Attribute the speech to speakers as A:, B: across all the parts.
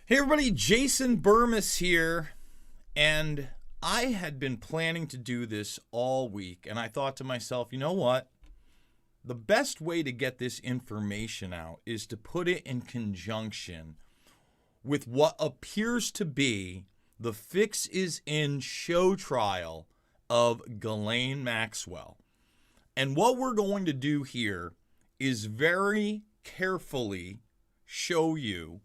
A: Hey everybody, Jason Burmis here, and I had been planning to do this all week, and I thought to myself, you know what? The best way to get this information out is to put it in conjunction with what appears to be the fix is in show trial of Ghislaine Maxwell. And what we're going to do here is very carefully show you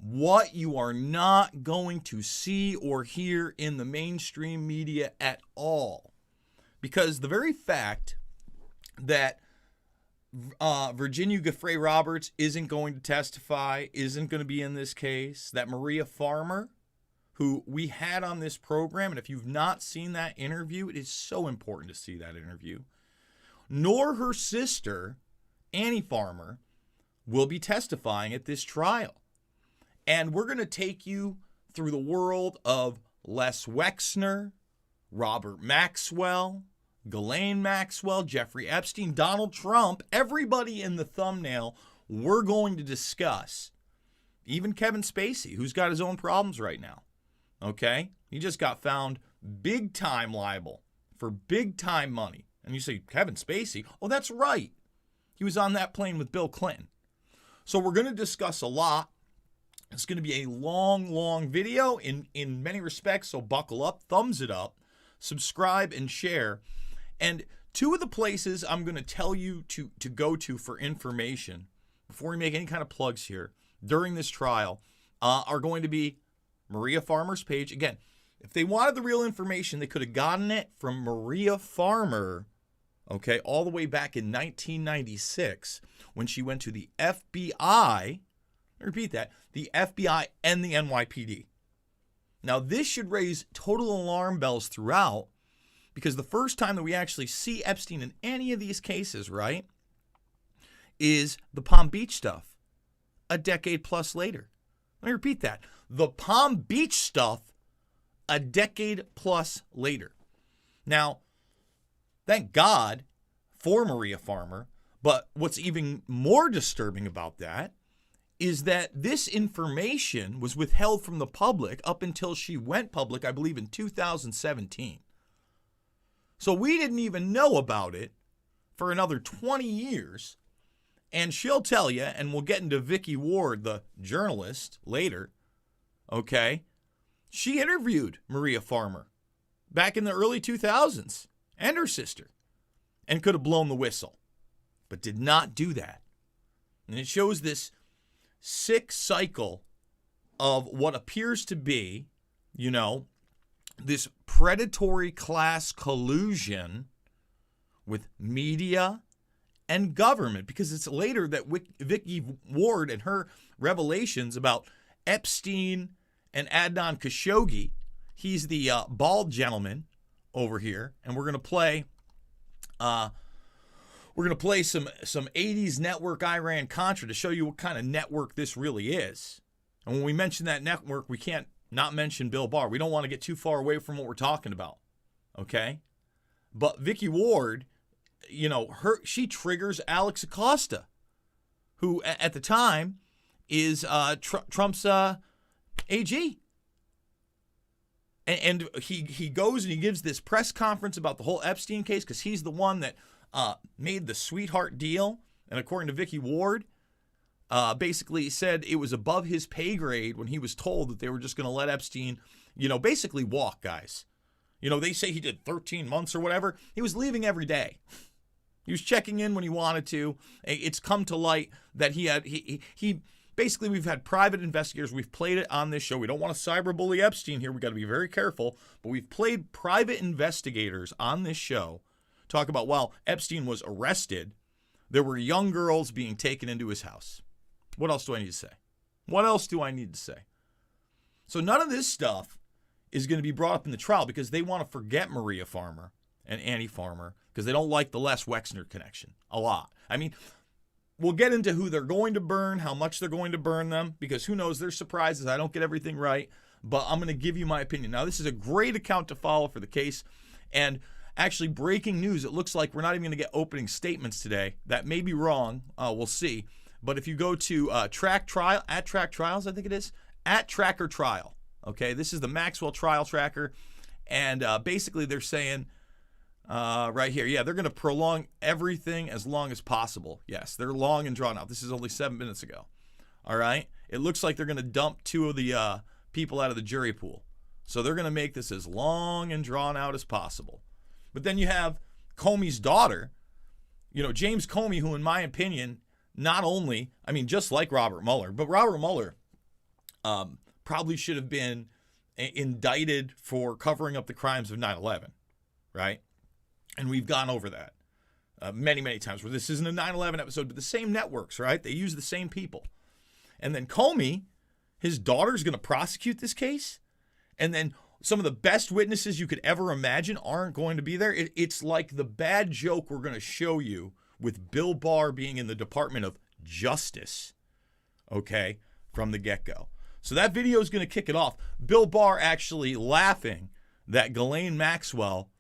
A: what you are not going to see or hear in the mainstream media at all. Because the very fact that Virginia Giuffre Roberts isn't going to testify, isn't going to be in this case, that Maria Farmer, who we had on this program, and if you've not seen that interview, it is so important to see that interview, nor her sister, Annie Farmer, will be testifying at this trial. And we're going to take you through the world of Les Wexner, Robert Maxwell, Ghislaine Maxwell, Jeffrey Epstein, Donald Trump, everybody in the thumbnail we're going to discuss. Even Kevin Spacey, who's got his own problems right now. Okay? He just got found big time liable for big time money. And you say, Kevin Spacey? Oh, that's right. He was on that plane with Bill Clinton. So we're going to discuss a lot. It's going to be a long video in many respects, so buckle up, thumbs it up, subscribe, and share. And two of the places I'm going to tell you to go to for information, before we make any kind of plugs here, during this trial, are going to be Maria Farmer's page. Again, if they wanted the real information, they could have gotten it from Maria Farmer, okay, all the way back in 1996 when she went to the FBI. Repeat that, the FBI and the NYPD. Now, this should raise total alarm bells throughout, because the first time that we actually see Epstein in any of these cases, right, is the Palm Beach stuff a decade plus later. Let me repeat that. The Palm Beach stuff a decade plus later. Now, thank God for Maria Farmer, but what's even more disturbing about that is that this information was withheld from the public up until she went public, I believe, in 2017. So we didn't even know about it for another 20 years. And she'll tell you, and we'll get into Vicky Ward, the journalist, later, okay? She interviewed Maria Farmer back in the early 2000s and her sister and could have blown the whistle, but did not do that. And it shows this sick cycle of what appears to be, this predatory class collusion with media and government, because it's later that Vicky Ward and her revelations about Epstein and Adnan Khashoggi, he's the bald gentleman over here, and we're going to play some 80s network Iran Contra to show you what kind of network this really is. And when we mention that network, we can't not mention Bill Barr. We don't want to get too far away from what we're talking about, okay? But Vicky Ward, she triggers Alex Acosta, who at the time is Trump's AG. And he goes and he gives this press conference about the whole Epstein case because he's the one that made the sweetheart deal, and according to Vicky Ward, basically said it was above his pay grade when he was told that they were just going to let Epstein, basically walk, guys. They say he did 13 months or whatever. He was leaving every day. He was checking in when he wanted to. It's come to light that he basically, we've had private investigators. We've played it on this show. We don't want to cyberbully Epstein here. We got to be very careful. But we've played private investigators on this show talk about, while Epstein was arrested, there were young girls being taken into his house. What else do I need to say? What else do I need to say? So none of this stuff is going to be brought up in the trial because they want to forget Maria Farmer and Annie Farmer because they don't like the Les Wexner connection a lot. I mean, we'll get into who they're going to burn, how much they're going to burn them, because who knows, there's surprises. I don't get everything right, but I'm going to give you my opinion. Now, this is a great account to follow for the case, and actually breaking news, it looks like we're not even going to get opening statements today. That may be wrong. We'll see. But if you go to Track Trials, I think it is, at Tracker Trial. Okay, this is the Maxwell trial tracker. And basically they're saying right here, yeah, they're going to prolong everything as long as possible. Yes, they're long and drawn out. This is only 7 minutes ago. All right. It looks like they're going to dump 2 of the people out of the jury pool. So they're going to make this as long and drawn out as possible. But then you have Comey's daughter, James Comey, who in my opinion, not only, just like Robert Mueller, but Robert Mueller probably should have been indicted for covering up the crimes of 9/11, right? And we've gone over that many, many times, where this isn't a 9/11 episode, but the same networks, right? They use the same people. And then Comey, his daughter's going to prosecute this case, and then some of the best witnesses you could ever imagine aren't going to be there. It's like the bad joke we're going to show you with Bill Barr being in the Department of Justice, okay, from the get-go. So that video is going to kick it off. Bill Barr actually laughing that Ghislaine Maxwell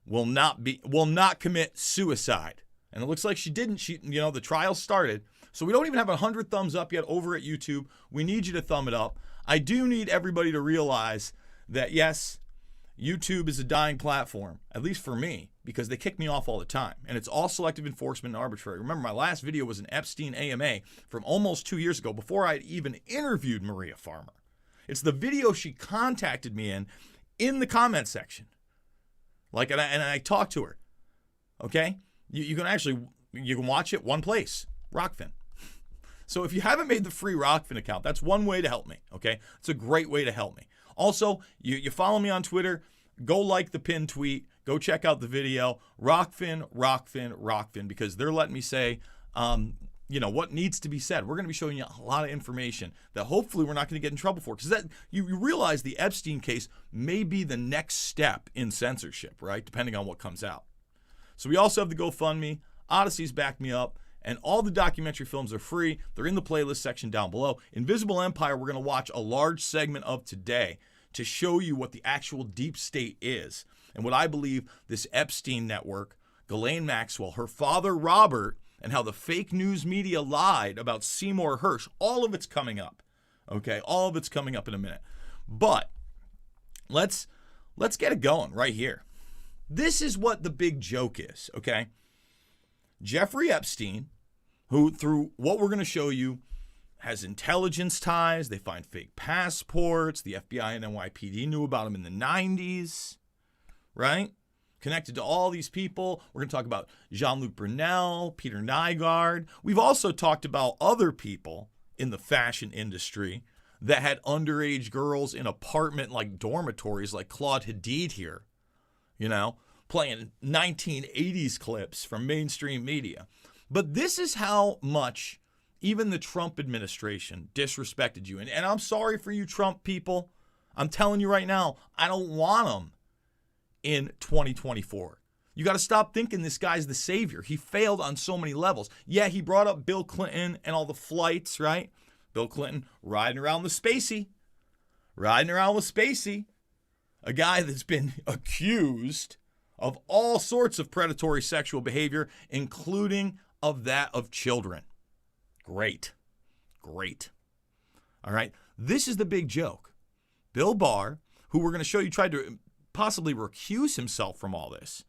A: will not commit suicide. And it looks like she didn't. The trial started. So we don't even have 100 thumbs up yet over at YouTube. We need you to thumb it up. I do need everybody to realize that, yes, YouTube is a dying platform, at least for me, because they kick me off all the time. And it's all selective enforcement and arbitrary. Remember, my last video was an Epstein AMA from almost 2 years ago, before I had even interviewed Maria Farmer. It's the video she contacted me in the comment section. And I talked to her. Okay? You can watch it one place, Rockfin. So if you haven't made the free Rockfin account, that's one way to help me, okay? It's a great way to help me. Also, you follow me on Twitter, go like the pinned tweet, go check out the video, Rockfin, Rockfin, Rockfin, because they're letting me say, what needs to be said. We're going to be showing you a lot of information that hopefully we're not going to get in trouble for, because you realize the Epstein case may be the next step in censorship, right? Depending on what comes out. So we also have the GoFundMe, Odyssey's backed me up, and all the documentary films are free. They're in the playlist section down below. Invisible Empire, we're going to watch a large segment of today to show you what the actual deep state is and what I believe this Epstein network, Ghislaine Maxwell, her father Robert, and how the fake news media lied about Seymour Hersh. All of it's coming up, okay? All of it's coming up in a minute. But let's get it going right here. This is what the big joke is, okay? Jeffrey Epstein, who, through what we're going to show you, has intelligence ties. They find fake passports. The FBI and NYPD knew about him in the 90s, right? Connected to all these people. We're going to talk about Luc Burnell, Peter Nygard. We've also talked about other people in the fashion industry that had underage girls in apartment-like dormitories, like Claude Hadid here, playing 1980s clips from mainstream media. But this is how much even the Trump administration disrespected you. And I'm sorry for you Trump people. I'm telling you right now, I don't want them in 2024. You got to stop thinking this guy's the savior. He failed on so many levels. Yeah, he brought up Bill Clinton and all the flights, right? Bill Clinton riding around with Spacey. A guy that's been accused of all sorts of predatory sexual behavior, including of that of children. Great. All right. This is the big joke. Bill Barr, who we're going to show you tried to possibly recuse himself from all this,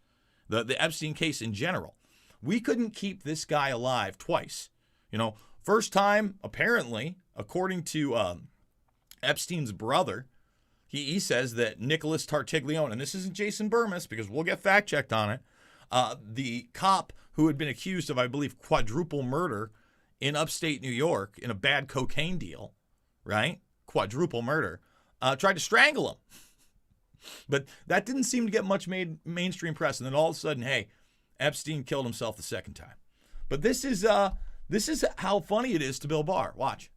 A: the Epstein case in general. We couldn't keep this guy alive twice. First time, apparently, according to Epstein's brother, he says that Nicholas Tartiglione, and this isn't Jason Burmis because we'll get fact checked on it, the cop who had been accused of, I believe, quadruple murder in upstate New York in a bad cocaine deal, right? Quadruple murder, tried to strangle him. But that didn't seem to get much mainstream press. And then all of a sudden, hey, Epstein killed himself the second time. But this is how funny it is to Bill Barr. Watch.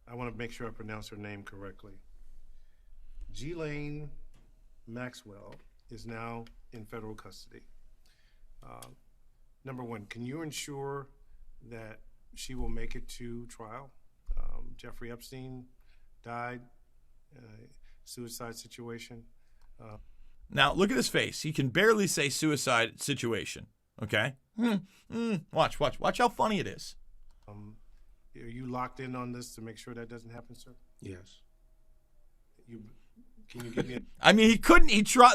B: I want to make sure I pronounce her name correctly. Ghislaine Maxwell is now in federal custody. Number one, can you ensure that she will make it to trial? Jeffrey Epstein died, suicide situation.
A: Now, look at his face. He can barely say suicide situation, okay? Watch how funny it is.
B: Are you locked in on this to make sure that doesn't happen, sir?
C: Yes.
B: Can you give me?
A: I mean, he couldn't. He tried.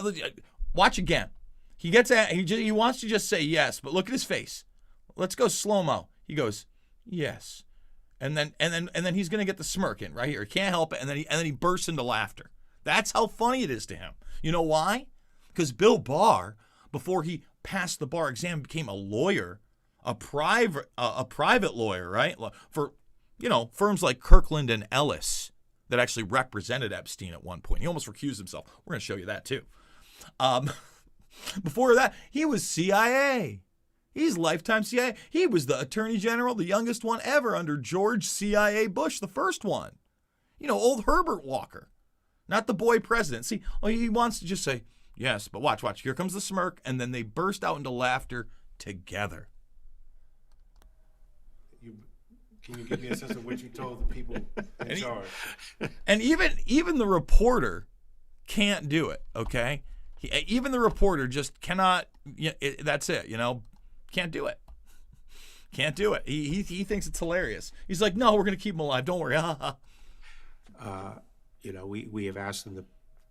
A: Watch again. He gets at. He wants to just say yes, but look at his face. Let's go slow mo. He goes yes, and then he's gonna get the smirk in right here. He can't help it, and then he bursts into laughter. That's how funny it is to him. You know why? Because Bill Barr, before he passed the bar exam, became a lawyer, a private lawyer, right? For firms like Kirkland and Ellis that actually represented Epstein at one point. He almost recused himself. We're going to show you that too. Before that, he was CIA. He's lifetime CIA. He was the Attorney General, the youngest one ever under George CIA Bush, the first one. Old Herbert Walker, not the boy president. See, he wants to just say, yes, but watch. Here comes the smirk, and then they burst out into laughter together.
B: Can you give me a sense of what you told the people in charge?
A: And even the reporter can't do it, okay? Even the reporter just cannot, that's it, can't do it. Can't do it. He thinks it's hilarious. He's like, no, we're going to keep him alive. Don't worry.
C: We have asked them to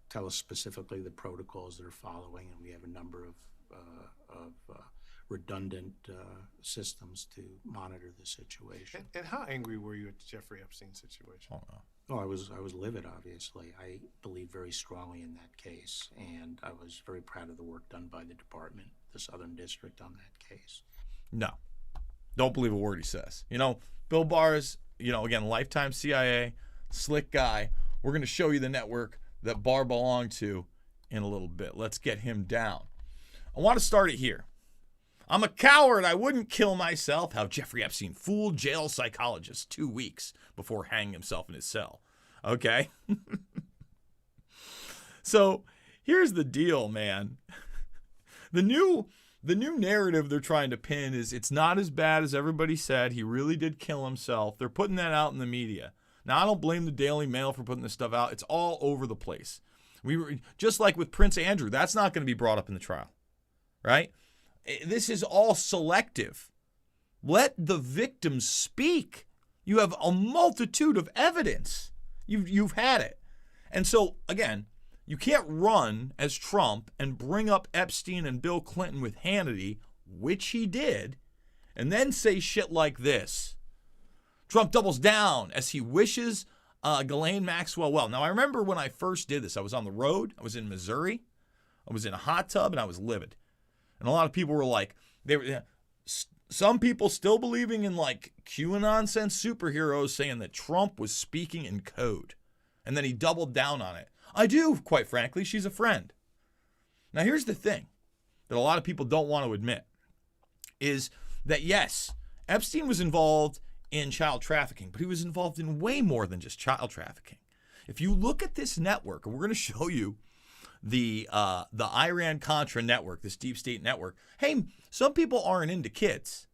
C: tell us specifically the protocols that are following, and we have a number of redundant systems to monitor the situation.
B: And how angry were you at the Jeffrey Epstein situation?
A: Oh, no.
C: Well, I was livid, obviously. I believe very strongly in that case, and I was very proud of the work done by the department, the Southern District, on that case.
A: No. Don't believe a word he says. Bill Barr is, again, lifetime CIA, slick guy. We're going to show you the network that Barr belonged to in a little bit. Let's get him down. I want to start it here. I'm a coward. I wouldn't kill myself. How Jeffrey Epstein fooled jail psychologists 2 weeks before hanging himself in his cell. Okay? So here's the deal, man. The new narrative they're trying to pin is it's not as bad as everybody said. He really did kill himself. They're putting that out in the media. Now, I don't blame the Daily Mail for putting this stuff out. It's all over the place. We were just like with Prince Andrew. That's not going to be brought up in the trial, right? This is all selective. Let the victims speak. You have a multitude of evidence. You've had it. And so, again, you can't run as Trump and bring up Epstein and Bill Clinton with Hannity, which he did, and then say shit like this. Trump doubles down as he wishes Ghislaine Maxwell well. Now, I remember when I first did this, I was on the road. I was in Missouri. I was in a hot tub, and I was livid. And a lot of people were like, some people still believing in like QAnon sense superheroes saying that Trump was speaking in code. And then he doubled down on it. I do, quite frankly. She's a friend. Now, here's the thing that a lot of people don't want to admit is that, yes, Epstein was involved in child trafficking, but he was involved in way more than just child trafficking. If you look at this network, and we're going to show you the Iran-Contra network, this deep state network. Hey, some people aren't into kids,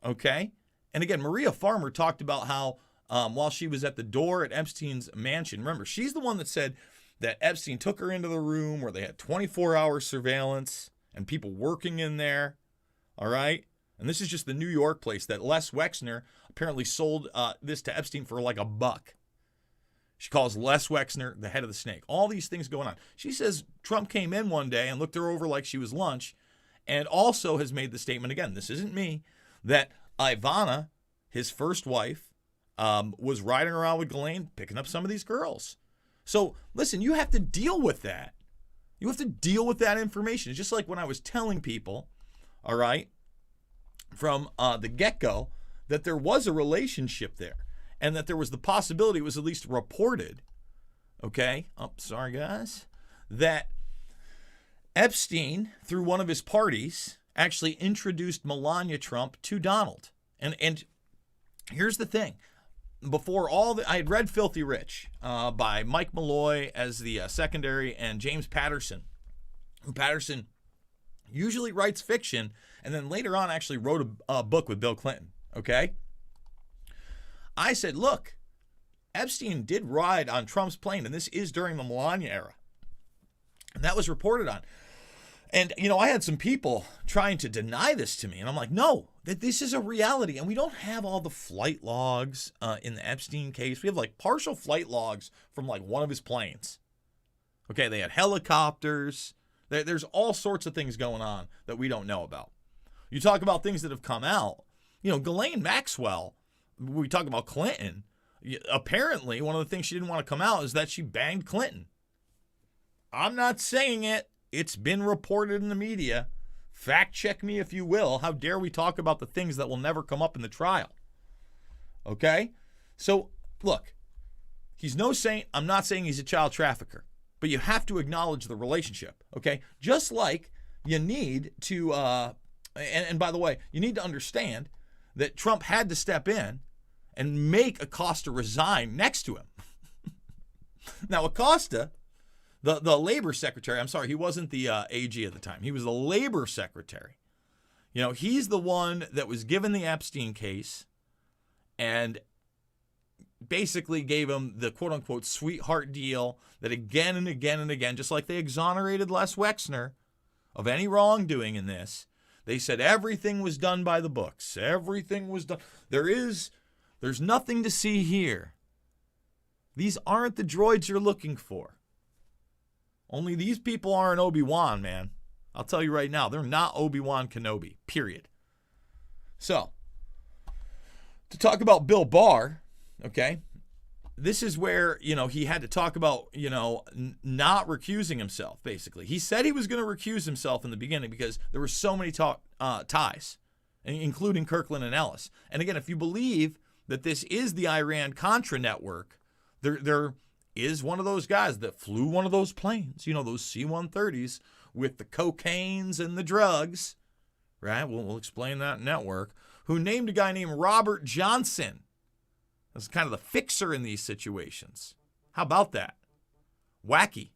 A: okay? And again, Maria Farmer talked about how while she was at the door at Epstein's mansion, remember, she's the one that said that Epstein took her into the room where they had 24-hour surveillance and people working in there, all right? And this is just the New York place that Les Wexner apparently sold this to Epstein for like $1. She calls Les Wexner the head of the snake. All these things going on. She says Trump came in one day and looked her over like she was lunch, and also has made the statement again, this isn't me, that Ivana, his first wife, was riding around with Ghislaine, picking up some of these girls. So listen, you have to deal with that. You have to deal with that information. It's just like when I was telling people, all right, from the get-go, that there was a relationship there. And that there was the possibility, it was at least reported, okay, sorry guys, that Epstein, through one of his parties, actually introduced Melania Trump to Donald. And here's the thing. Before I had read Filthy Rich by Mike Malloy as the secondary, and James Patterson, who Patterson usually writes fiction, and then later on actually wrote a book with Bill Clinton, okay? I said, look, Epstein did ride on Trump's plane, and this is during the Melania era. And that was reported on. And, I had some people trying to deny this to me. And I'm like, no, that this is a reality. And we don't have all the flight logs in the Epstein case. We have like partial flight logs from like one of his planes. Okay, they had helicopters. There's all sorts of things going on that we don't know about. You talk about things that have come out. You know, Ghislaine Maxwell, we talk about Clinton. Apparently, one of the things she didn't want to come out is that she banged Clinton. I'm not saying it. It's been reported in the media. Fact check me if you will. How dare we talk about the things that will never come up in the trial? Okay? So, look, he's no saint. I'm not saying he's a child trafficker. But you have to acknowledge the relationship, okay? Just like you need to, and by the way, you need to understand that Trump had to step in and make Acosta resign next to him. Now, Acosta, the labor secretary, I'm sorry, he wasn't the AG at the time. He was the labor secretary. You know, he's the one that was given the Epstein case and basically gave him the quote-unquote sweetheart deal that again and again and again, just like they exonerated Les Wexner of any wrongdoing in this, they said everything was done by the books. Everything was done. There's nothing to see here. These aren't the droids you're looking for. Only these people aren't Obi-Wan, man. I'll tell you right now, they're not Obi-Wan Kenobi, period. So, to talk about Bill Barr, okay, this is where, you know, he had to talk about, you know, not recusing himself, basically. He said he was going to recuse himself in the beginning because there were so many ties, including Kirkland and Ellis. And again, if you believe that this is the Iran-Contra network, there is one of those guys that flew one of those planes, you know, those C-130s with the cocaines and the drugs, right? We'll explain that network, who named a guy named Robert Johnson. That's kind of the fixer in these situations. How about that? Wacky.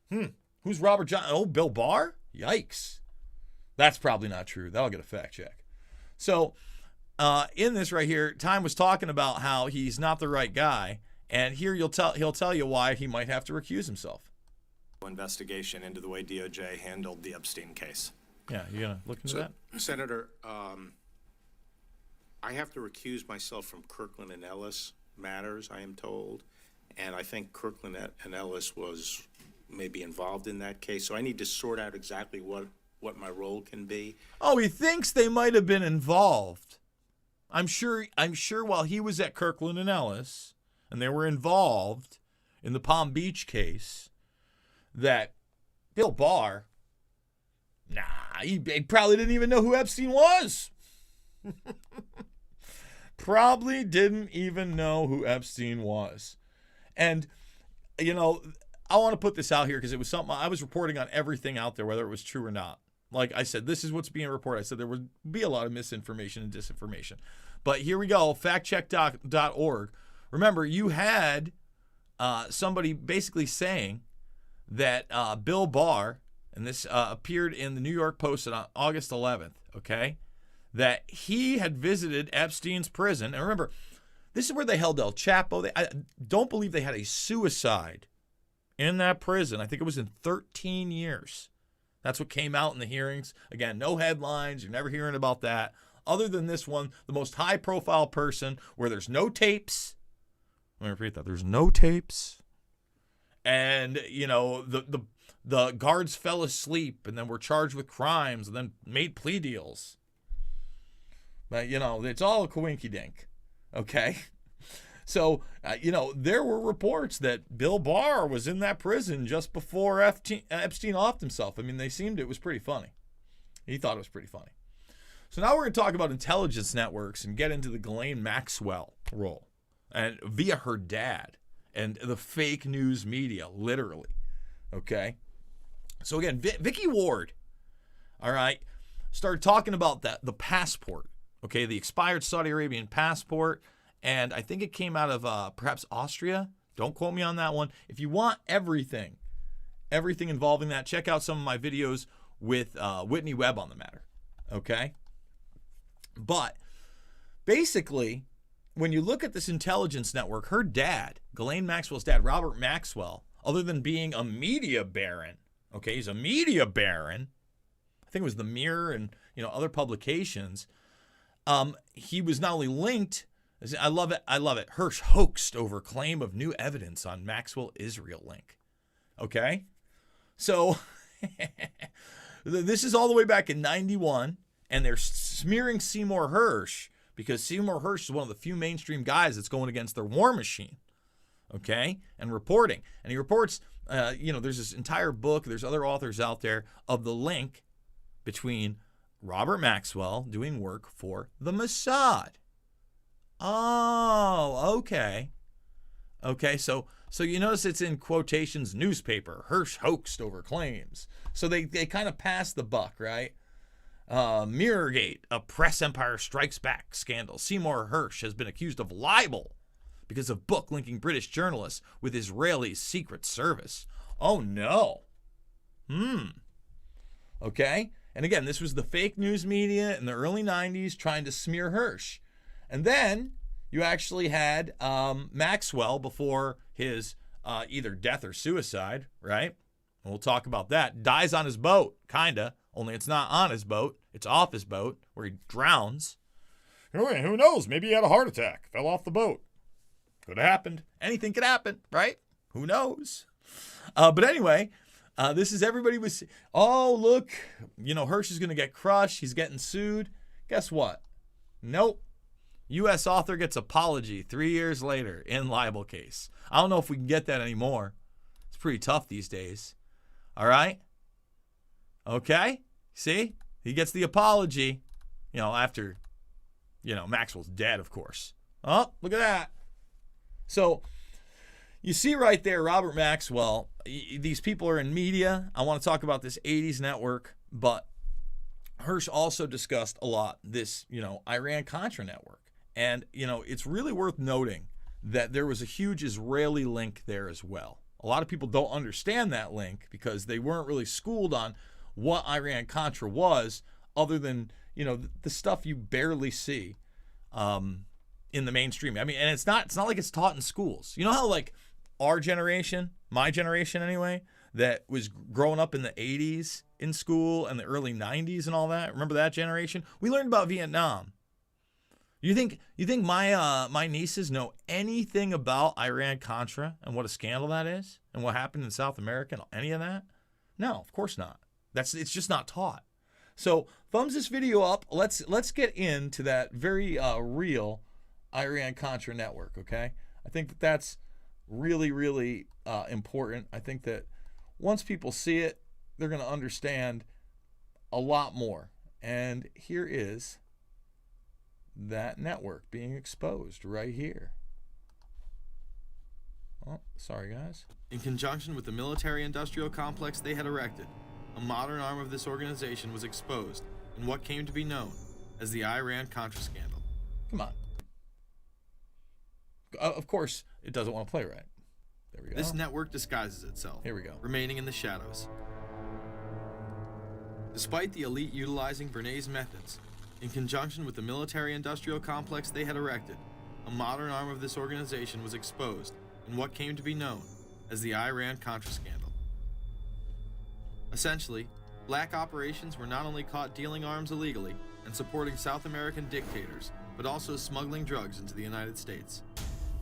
A: Who's Robert Johnson? Oh, Bill Barr? Yikes. That's probably not true. That'll get a fact check. So, in this right here, Time was talking about how he's not the right guy, and here he'll tell you why he might have to recuse himself.
D: Investigation into the way DOJ handled the Epstein case.
A: Yeah, you gonna look into that?
C: Senator, I have to recuse myself from Kirkland and Ellis matters, I am told. And I think Kirkland and Ellis was maybe involved in that case. So I need to sort out exactly what my role can be.
A: Oh, he thinks they might have been involved. I'm sure while he was at Kirkland and Ellis, and they were involved in the Palm Beach case, that Bill Barr, he probably didn't even know who Epstein was. Probably didn't even know who Epstein was. And, you know, I want to put this out here because it was something I was reporting on everything out there, whether it was true or not. Like I said, this is what's being reported. I said there would be a lot of misinformation and disinformation. But here we go, factcheck.org. Remember, you had somebody basically saying that Bill Barr, and this appeared in the New York Post on August 11th, okay, that he had visited Epstein's prison. And remember, this is where they held El Chapo. I don't believe they had a suicide in that prison. I think it was in 13 years. That's what came out in the hearings. Again, no headlines. You're never hearing about that. Other than this one, the most high-profile person where there's no tapes. Let me repeat that. There's no tapes. And, you know, the guards fell asleep and then were charged with crimes and then made plea deals. But, you know, it's all a coinky-dink, okay? So, you know, there were reports that Bill Barr was in that prison just before Epstein offed himself. I mean, it was pretty funny. He thought it was pretty funny. So now we're going to talk about intelligence networks and get into the Ghislaine Maxwell role, and via her dad and the fake news media, literally, okay? So again, Vicky Ward, all right, started talking about the passport. Okay, the expired Saudi Arabian passport, and I think it came out of perhaps Austria. Don't quote me on that one. If you want everything involving that, check out some of my videos with Whitney Webb on the matter, okay? But basically, when you look at this intelligence network, her dad, Ghislaine Maxwell's dad, Robert Maxwell, other than being a media baron, okay, he's a media baron, I think it was the Mirror and, other publications, he was not only linked, I love it. Hirsch hoaxed over claim of new evidence on Maxwell Israel link. Okay? So this is all the way back in 91, and they're smearing Seymour Hersh because Seymour Hersh is one of the few mainstream guys that's going against their war machine. Okay? And reporting. And he reports, there's this entire book, there's other authors out there of the link between Robert Maxwell doing work for the Mossad. Oh, okay. Okay, so you notice it's in quotations, newspaper, Hirsch hoaxed over claims. So they kind of pass the buck, right? Mirrorgate, a press empire strikes back scandal. Seymour Hersh has been accused of libel because of book linking British journalists with Israeli secret service. Oh, no. Okay? And again, this was the fake news media in the early 90s trying to smear Hersh. And then you actually had Maxwell before his either death or suicide, right? And we'll talk about that. Dies on his boat, kinda. Only it's not on his boat. It's off his boat where he drowns. Who knows? Maybe he had a heart attack. Fell off the boat. Could have happened. Anything could happen, right? Who knows? But anyway, this is everybody was, oh, look, Hersh is going to get crushed. He's getting sued. Guess what? Nope. U.S. author gets apology 3 years later in libel case. I don't know if we can get that anymore. It's pretty tough these days. All right? Okay? See? He gets the apology, after, Maxwell's dead, of course. Oh, look at that. So you see right there, Robert Maxwell, these people are in media. I want to talk about this 80s network, but Hersh also discussed a lot this, Iran-Contra network. And, it's really worth noting that there was a huge Israeli link there as well. A lot of people don't understand that link because they weren't really schooled on what Iran-Contra was other than, the stuff you barely see in the mainstream. I mean, and it's not like it's taught in schools. You know how, like, our generation, my generation anyway, that was growing up in the 80s in school and the early 90s and all that, remember that generation? We learned about Vietnam. You think my nieces know anything about Iran-Contra and what a scandal that is and what happened in South America and any of that? No, of course not. It's just not taught. So thumbs this video up. Let's get into that very real Iran-Contra network, okay? I think that's really, really important. I think that once people see it, they're going to understand a lot more. And here is that network being exposed right here. Oh, sorry, guys.
E: In conjunction with the military-industrial complex they had erected, a modern arm of this organization was exposed in what came to be known as the Iran-Contra scandal.
A: Come on. Of course, it doesn't want to play right. There we go.
E: This network disguises itself.
A: Here we go.
E: Remaining in the shadows. Despite the elite utilizing Bernays' methods, in conjunction with the military-industrial complex they had erected, a modern arm of this organization was exposed in what came to be known as the Iran-Contra scandal. Essentially, black operations were not only caught dealing arms illegally and supporting South American dictators, but also smuggling drugs into the United States.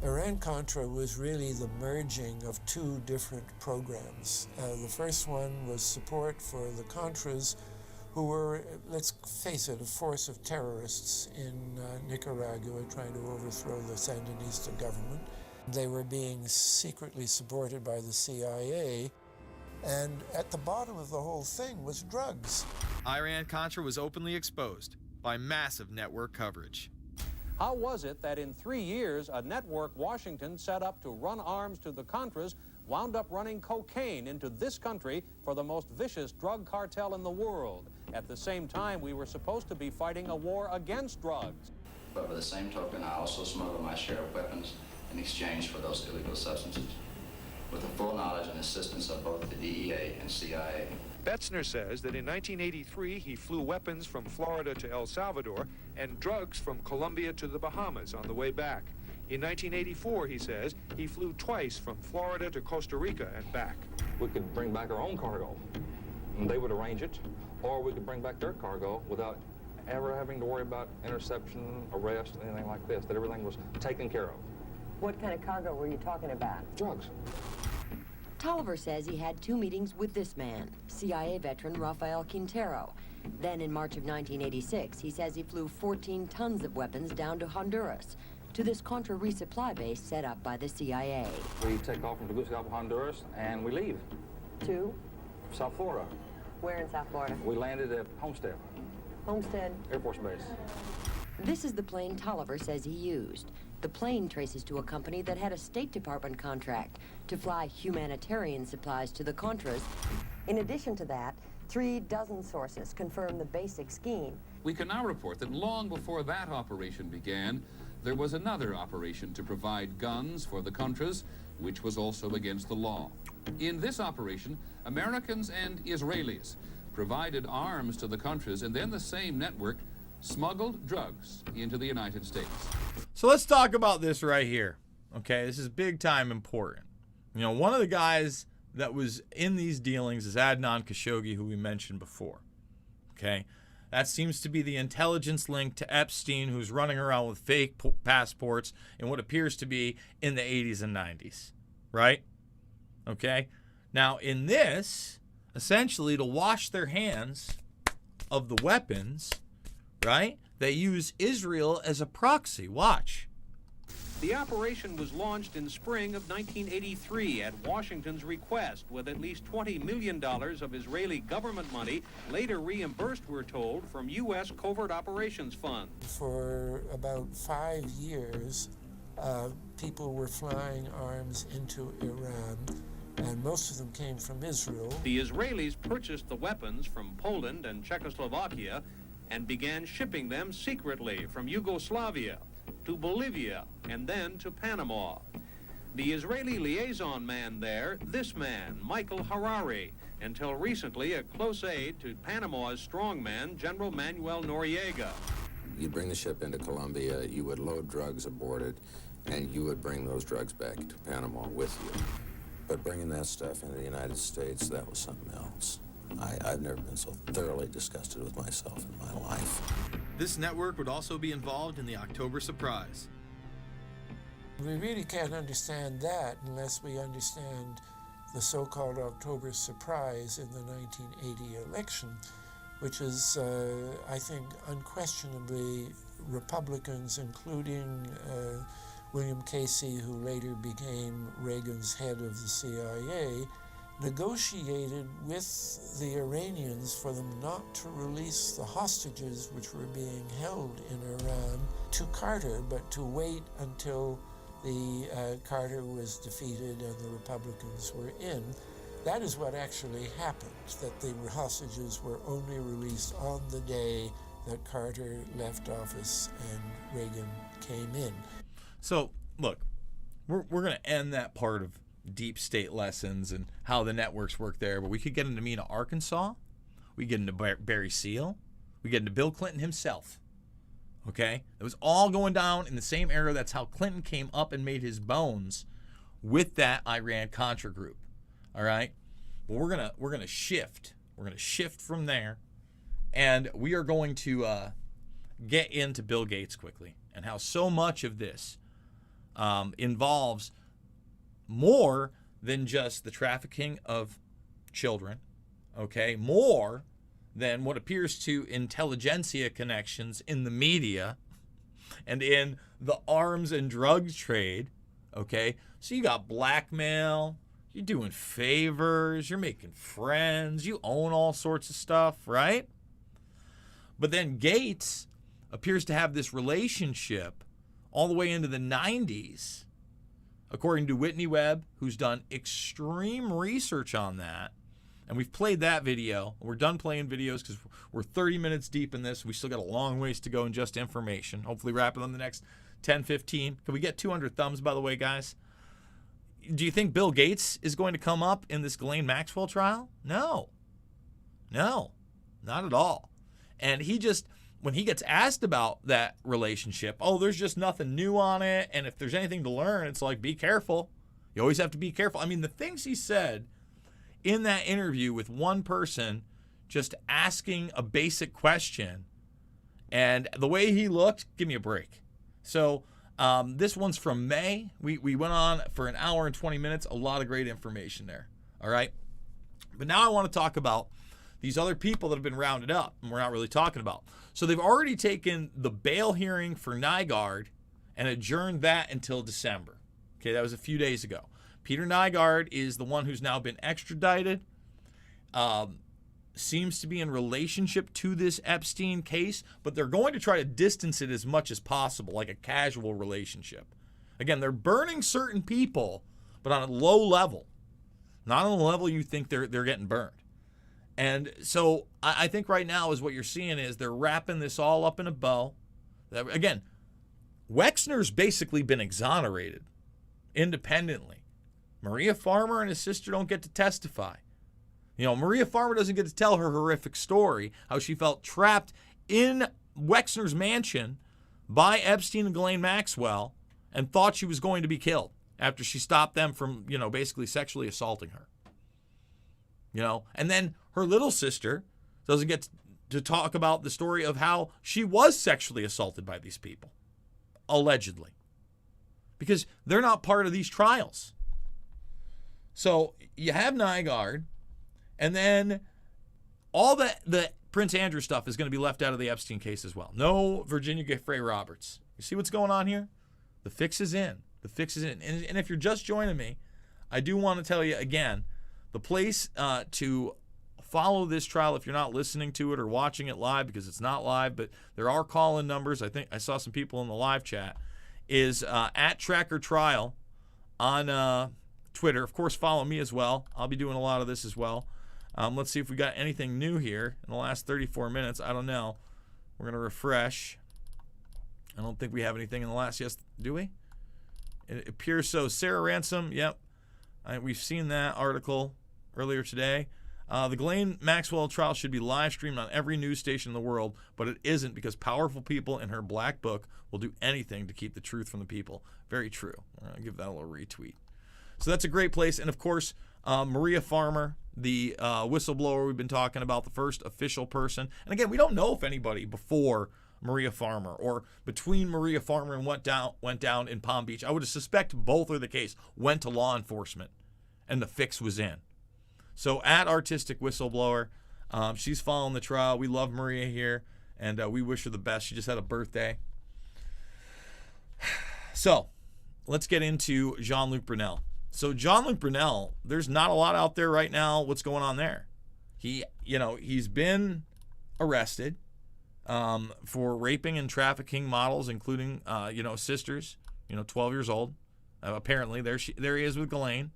F: Iran-Contra was really the merging of two different programs. The first one was support for the Contras, who were, let's face it, a force of terrorists in Nicaragua trying to overthrow the Sandinista government. They were being secretly supported by the CIA, and at the bottom of the whole thing was drugs.
E: Iran-Contra was openly exposed by massive network coverage.
G: How was it that in 3 years, a network Washington set up to run arms to the Contras wound up running cocaine into this country for the most vicious drug cartel in the world? At the same time, we were supposed to be fighting a war against drugs.
H: But by the same token, I also smuggled my share of weapons in exchange for those illegal substances, with the full knowledge and assistance of both the DEA and CIA.
I: Betzner says that in 1983, he flew weapons from Florida to El Salvador and drugs from Colombia to the Bahamas on the way back. In 1984, he says, he flew twice from Florida to Costa Rica and back.
J: We could bring back our own cargo, and they would arrange it. or we could bring back their cargo without ever having to worry about interception, arrest, anything like this, that everything was taken care of.
K: What kind of cargo were you talking about?
J: Drugs.
K: Tolliver says he had 2 meetings with this man, CIA veteran Rafael Quintero. Then in March of 1986, he says he flew 14 tons of weapons down to Honduras, to this Contra resupply base set up by the CIA.
J: We take off from Tegucigalpa, Honduras, and we leave.
K: To?
J: South Florida.
K: Where in South Florida?
J: We landed at Homestead.
K: Homestead
J: Air Force Base.
K: This is the plane Tolliver says he used. The plane traces to a company that had a State Department contract to fly humanitarian supplies to the Contras. In addition to that, 3 dozen sources confirm the basic scheme.
L: We can now report that long before that operation began, there was another operation to provide guns for the Contras, which was also against the law. In this operation, Americans and Israelis provided arms to the Contras, and then the same network smuggled drugs into the United States.
A: So let's talk about this right here. Okay, this is big time important. You know, one of the guys that was in these dealings is Adnan Khashoggi, who we mentioned before. Okay, that seems to be the intelligence link to Epstein, who's running around with fake passports in what appears to be in the 80s and 90s, right? Okay, now in this, essentially to wash their hands of the weapons, right? They use Israel as a proxy. Watch.
G: The operation was launched in spring of 1983 at Washington's request, with at least $20 million of Israeli government money later reimbursed, we're told, from U.S. Covert Operations Fund.
F: For about 5 years, people were flying arms into Iran, and most of them came from Israel.
G: The Israelis purchased the weapons from Poland and Czechoslovakia and began shipping them secretly from Yugoslavia to Bolivia and then to Panama. The Israeli liaison man there, this man, Michael Harari, until recently a close aide to Panama's strongman, General Manuel Noriega.
M: You'd bring the ship into Colombia, you would load drugs aboard it, and you would bring those drugs back to Panama with you. But bringing that stuff into the United States, that was something else. I've never been so thoroughly disgusted with myself in my life.
E: This network would also be involved in the October surprise.
F: We really can't understand that unless we understand the so-called October surprise in the 1980 election, which is, I think, unquestionably Republicans, including William Casey, who later became Reagan's head of the CIA, negotiated with the Iranians for them not to release the hostages which were being held in Iran to Carter, but to wait until the Carter was defeated and the Republicans were in. That is what actually happened, that the hostages were only released on the day that Carter left office and Reagan came in.
A: So, look, we're going to end that part of deep state lessons and how the networks work there, but we could get into Mena, Arkansas. We get into Barry Seal. We get into Bill Clinton himself. Okay? It was all going down in the same era. That's how Clinton came up and made his bones with that Iran-Contra group. All right? Well, we're gonna shift. We're going to shift from there, and we are going to get into Bill Gates quickly and how so much of this involves more than just the trafficking of children, okay? More than what appears to intelligentsia connections in the media and in the arms and drugs trade, okay? So you got blackmail, you're doing favors, you're making friends, you own all sorts of stuff, right? But then Gates appears to have this relationship all the way into the 90s, according to Whitney Webb, who's done extreme research on that. And we've played that video. We're done playing videos because we're 30 minutes deep in this. We still got a long ways to go in just information. Hopefully wrap it on the next 10, 15. Can we get 200 thumbs, by the way, guys? Do you think Bill Gates is going to come up in this Ghislaine Maxwell trial? No. No, not at all. And he just, when he gets asked about that relationship, oh, there's just nothing new on it. And if there's anything to learn, it's like, be careful. You always have to be careful. I mean, the things he said in that interview with one person just asking a basic question. And the way he looked, give me a break. So this one's from May. We went on for an hour and 20 minutes. A lot of great information there. All right. But now I want to talk about these other people that have been rounded up and we're not really talking about. So they've already taken the bail hearing for Nygard and adjourned that until December. Okay, that was a few days ago. Peter Nygard is the one who's now been extradited. Seems to be in relationship to this Epstein case, but they're going to try to distance it as much as possible, like a casual relationship. Again, they're burning certain people, but on a low level. Not on the level you think they're getting burned. And so I think right now is what you're seeing is they're wrapping this all up in a bow. Again, Wexner's basically been exonerated independently. Maria Farmer and his sister don't get to testify. You know, Maria Farmer doesn't get to tell her horrific story, how she felt trapped in Wexner's mansion by Epstein and Ghislaine Maxwell and thought she was going to be killed after she stopped them from, you know, basically sexually assaulting her. You know, and then her little sister doesn't get to talk about the story of how she was sexually assaulted by these people, allegedly, because they're not part of these trials. So you have Nygard, and then all the Prince Andrew stuff is going to be left out of the Epstein case as well. No Virginia Giuffre Roberts. You see what's going on here? The fix is in. The fix is in. And if you're just joining me, I do want to tell you again, the place to follow this trial, if you're not listening to it or watching it live, because it's not live, but there are call-in numbers. I think I saw some people in the live chat, is at Tracker Trial on Twitter. Of course, follow me as well. I'll be doing a lot of this as well. Let's see if we got anything new here in the last 34 minutes. I don't know. We're going to refresh. I don't think we have anything in the last. Yes, do we? It appears so. Sarah Ransom, yep. We've seen that article earlier today. The Ghislaine Maxwell trial should be live streamed on every news station in the world, but it isn't because powerful people in her black book will do anything to keep the truth from the people. Very true. I'll give that a little retweet. So that's a great place. And, of course, Maria Farmer, the whistleblower we've been talking about, the first official person. And, again, we don't know if anybody before Maria Farmer or between Maria Farmer and went down in Palm Beach. I would suspect both are the case, went to law enforcement, and the fix was in. So at Artistic Whistleblower, she's following the trial. We love Maria here, and we wish her the best. She just had a birthday. So let's get into Jean-Luc Burnell. So Jean-Luc Burnell, there's not a lot out there right now. What's going on there? He's been arrested for raping and trafficking models, including sisters, 12 years old. Apparently, there he is with Ghislaine,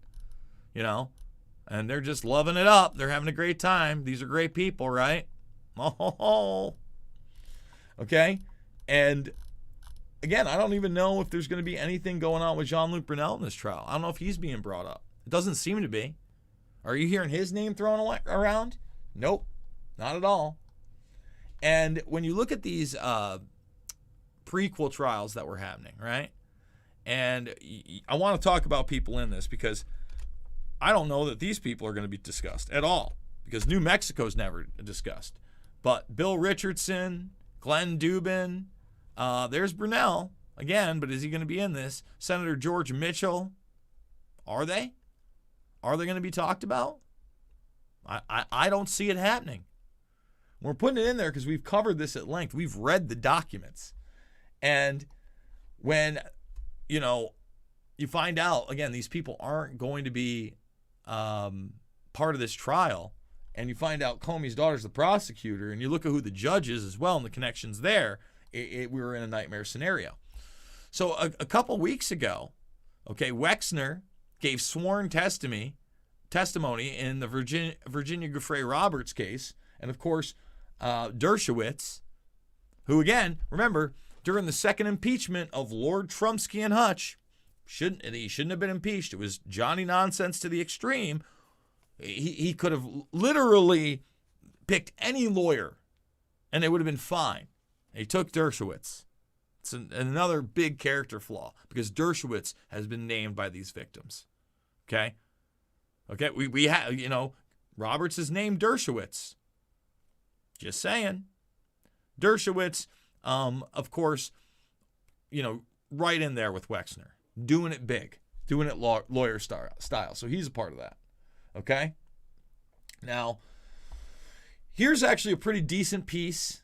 A: and they're just loving it up. They're having a great time. These are great people, right? Oh, okay. And again, I don't even know if there's going to be anything going on with Jean-Luc Burnell in this trial. I don't know if he's being brought up. It doesn't seem to be. Are you hearing his name thrown around? Nope, not at all. And when you look at these prequel trials that were happening, right? And I want to talk about people in this because I don't know that these people are going to be discussed at all because New Mexico's never discussed. But Bill Richardson, Glenn Dubin, there's Burnell again, but is he going to be in this? Senator George Mitchell, are they? Are they going to be talked about? I don't see it happening. We're putting it in there because we've covered this at length. We've read the documents. And when, you find out, again, these people aren't going to be part of this trial, and you find out Comey's daughter's the prosecutor, and you look at who the judge is as well and the connections there, we were in a nightmare scenario. So a couple weeks ago, Wexner gave sworn testimony in the Virginia Giuffre Roberts case, and of course, Dershowitz, who again, remember, during the second impeachment of Lord Trumsky and Hutch, he shouldn't have been impeached. It was Johnny nonsense to the extreme. He could have literally picked any lawyer, and it would have been fine. He took Dershowitz. It's another big character flaw because Dershowitz has been named by these victims. Okay, we have, Roberts is named Dershowitz. Just saying. Dershowitz, of course, right in there with Wexner, doing it big, doing it lawyer style. So he's a part of that. Okay? Now, here's actually a pretty decent piece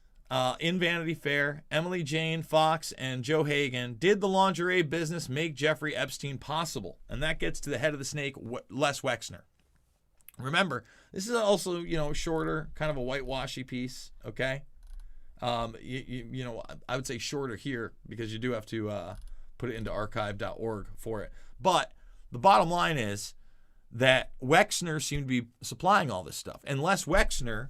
A: in Vanity Fair. Emily Jane Fox and Joe Hagan, did the lingerie business make Jeffrey Epstein possible? And that gets to the head of the snake, Les Wexner. Remember, this is also, shorter, kind of a whitewashy piece, okay? I would say shorter here because you do have to put it into archive.org for it. But the bottom line is that Wexner seemed to be supplying all this stuff. And Les Wexner,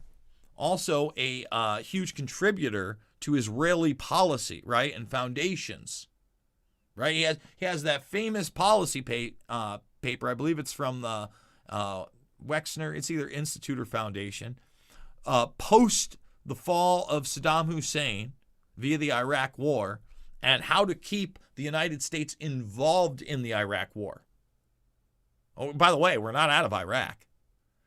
A: also a huge contributor to Israeli policy, right, and foundations, right? He has that famous policy paper. I believe it's from the Wexner. It's either Institute or Foundation. Post the fall of Saddam Hussein via the Iraq War, and how to keep the United States involved in the Iraq War. Oh, by the way, we're not out of Iraq.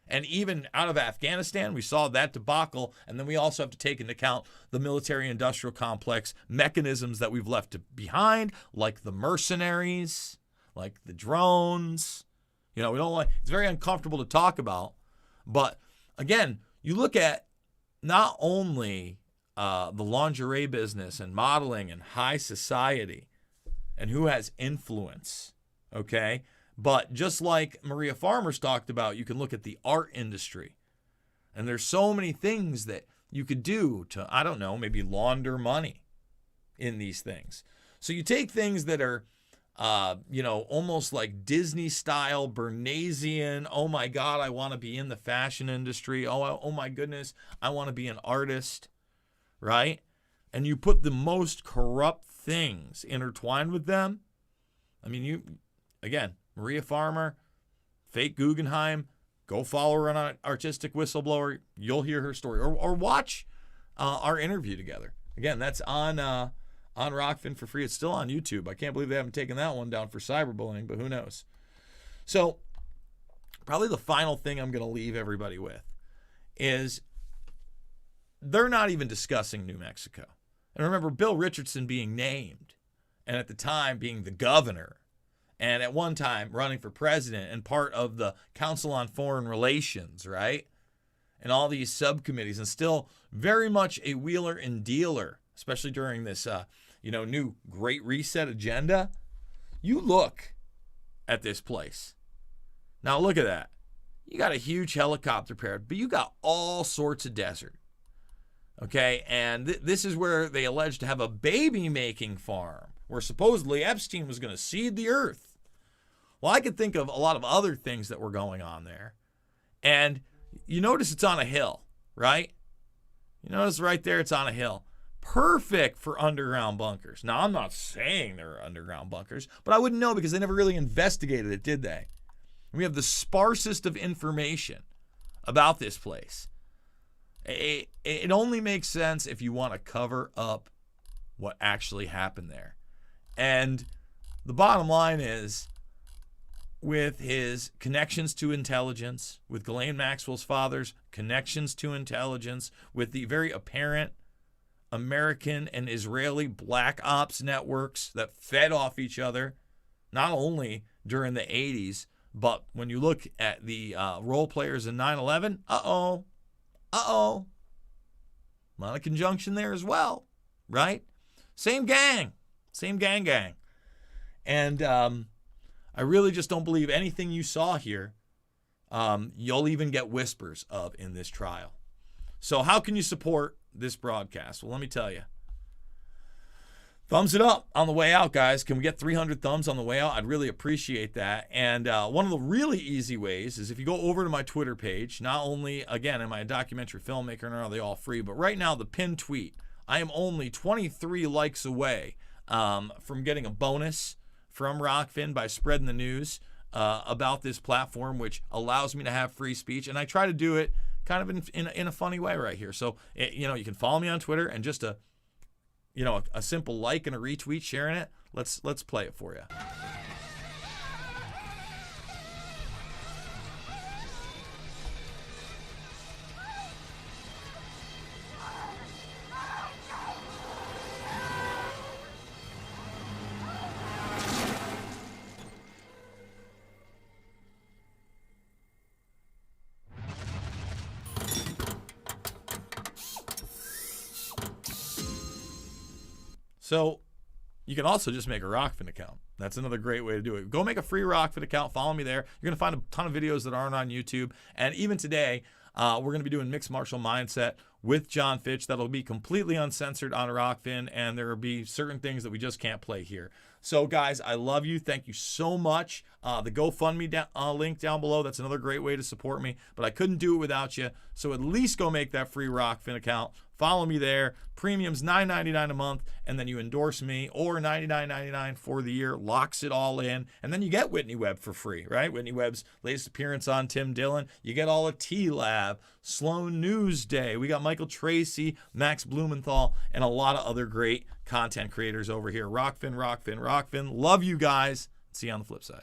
A: And even out of Afghanistan, we saw that debacle, and then we also have to take into account the military-industrial complex mechanisms that we've left behind, like the mercenaries, like the drones. We don't like. It's very uncomfortable to talk about, but again, you look at not only the lingerie business and modeling and high society, and who has influence, okay. But just like Maria Farmer's talked about, you can look at the art industry. And there's so many things that you could do to, I don't know, maybe launder money in these things. So you take things that are, almost like Disney-style, Bernaysian, oh my God, I want to be in the fashion industry. Oh my goodness, I want to be an artist, right? And you put the most corrupt things intertwined with them. I mean, again, Maria Farmer, fake Guggenheim, go follow her on Artistic Whistleblower. You'll hear her story. Or watch our interview together. Again, that's on Rockfin for free. It's still on YouTube. I can't believe they haven't taken that one down for cyberbullying, but who knows? So probably the final thing I'm going to leave everybody with is they're not even discussing New Mexico. And remember, Bill Richardson being named, and at the time being the governor, and at one time running for president and part of the Council on Foreign Relations, right? And all these subcommittees, and still very much a wheeler and dealer, especially during this, new Great Reset agenda. You look at this place. Now look at that. You got a huge helicopter pad, but you got all sorts of desert. Okay, and this is where they allege to have a baby-making farm, where supposedly Epstein was going to seed the earth. Well, I could think of a lot of other things that were going on there. And you notice it's on a hill, right? You notice right there it's on a hill. Perfect for underground bunkers. Now, I'm not saying there are underground bunkers, but I wouldn't know because they never really investigated it, did they? We have the sparsest of information about this place. It only makes sense if you want to cover up what actually happened there. And the bottom line is, with his connections to intelligence, with Ghislaine Maxwell's father's connections to intelligence, with the very apparent American and Israeli black ops networks that fed off each other, not only during the 80s, but when you look at the role players in 9/11, a lot of conjunction there as well, right? Same gang. And I really just don't believe anything you saw here. You'll even get whispers of in this trial. So how can you support this broadcast? Well, let me tell you. Thumbs it up on the way out, guys. Can we get 300 thumbs on the way out? I'd really appreciate that. And one of the really easy ways is if you go over to my Twitter page. Not only, again, am I a documentary filmmaker and are they all free, but right now the pinned tweet, I am only 23 likes away from getting a bonus from Rockfin by spreading the news about this platform, which allows me to have free speech. And I try to do it kind of in a funny way right here. So, you can follow me on Twitter, and just a simple like and a retweet sharing it. Let's play it for you. So you can also just make a Rockfin account. That's another great way to do it. Go make a free Rockfin account. Follow me there. You're going to find a ton of videos that aren't on YouTube. And even today, we're going to be doing Mixed Martial Mindset with John Fitch. That'll be completely uncensored on Rockfin, and there will be certain things that we just can't play here. So, guys, I love you. Thank you so much. The GoFundMe link down below, that's another great way to support me, but I couldn't do it without you. So at least go make that free Rockfin account. Follow me there. Premium's $9.99 a month, and then you endorse me, or $99.99 for the year. Locks it all in, and then you get Whitney Webb for free, right? Whitney Webb's latest appearance on Tim Dillon. You get all of T-Lab, Sloan Newsday. We got Michael Tracy, Max Blumenthal, and a lot of other great content creators over here. Rockfin, Rockfin, Rockfin. Love you guys. See you on the flip side.